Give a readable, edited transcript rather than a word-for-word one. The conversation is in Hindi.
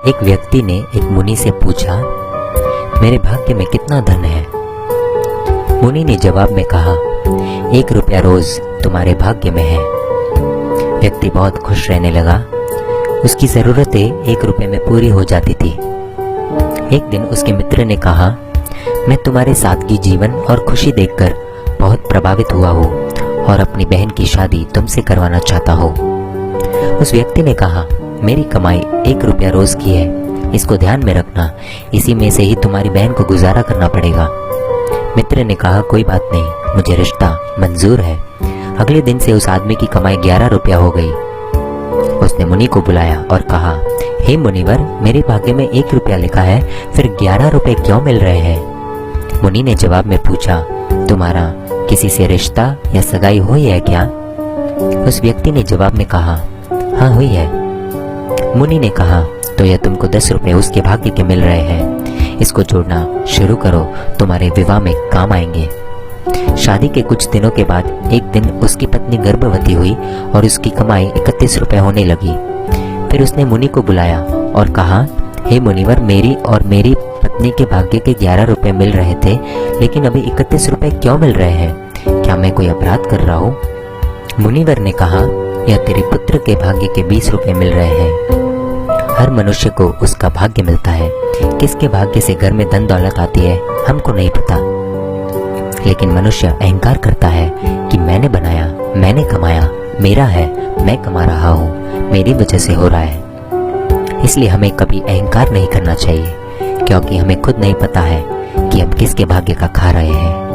एक व्यक्ति ने एक मुनि से पूछा, मेरे भाग्य में कितना धन है? मुनि ने जवाब में कहा, 1 रुपया रोज तुम्हारे भाग्य में है। व्यक्ति बहुत खुश रहने लगा। उसकी जरूरतें 1 रुपये में पूरी हो जाती थी। एक दिन उसके मित्र ने कहा, मैं तुम्हारे सादगी जीवन और खुशी देखकर बहुत प्रभावित हुआ हूँ और अपनी बहन की शादी तुमसे करवाना चाहता हूँ। उस व्यक्ति ने कहा, मेरी कमाई 1 रुपया रोज की है, इसको ध्यान में रखना, इसी में से ही तुम्हारी बहन को गुजारा करना पड़ेगा। मित्र ने कहा, कोई बात नहीं, मुझे रिश्ता मंजूर है। अगले दिन से उस आदमी की कमाई 11 रुपया हो गई। उसने मुनि को बुलाया और कहा, हे मुनिवर, मेरे भाग्य में 1 रुपया लिखा है, फिर 11 रुपए क्यों मिल रहे हैं? मुनि ने जवाब में पूछा, तुम्हारा किसी से रिश्ता या सगाई हुई है क्या? उस व्यक्ति ने जवाब में कहा, हाँ हुई है। मुनि ने कहा, तो यह तुमको 10 रुपए उसके भाग्य के मिल रहे हैं, इसको जोड़ना शुरू करो, तुम्हारे विवाह में काम आएंगे। शादी के कुछ दिनों के बाद एक दिन उसकी पत्नी गर्भवती हुई और उसकी कमाई 31 रुपए होने लगी। फिर उसने मुनि को बुलाया और कहा, हे मुनिवर, मेरी और मेरी पत्नी के भाग्य के 11 रुपए मिल रहे थे, लेकिन अभी 31 रुपए क्यों मिल रहे हैं? क्या मैं कोई अपराध कर रहा हूँ? मुनिवर ने कहा, यह तेरे पुत्र के भाग्य के 20 रुपए मिल रहे हैं। हर मनुष्य को उसका भाग्य मिलता है। किसके भाग्य से घर में धन दौलत आती है हमको नहीं पता, लेकिन मनुष्य अहंकार करता है कि मैंने बनाया, मैंने कमाया, मेरा है, मैं कमा रहा हूँ, मेरी वजह से हो रहा है। इसलिए हमें कभी अहंकार नहीं करना चाहिए, क्योंकि हमें खुद नहीं पता है कि हम किसके भाग्य का खा रहे हैं।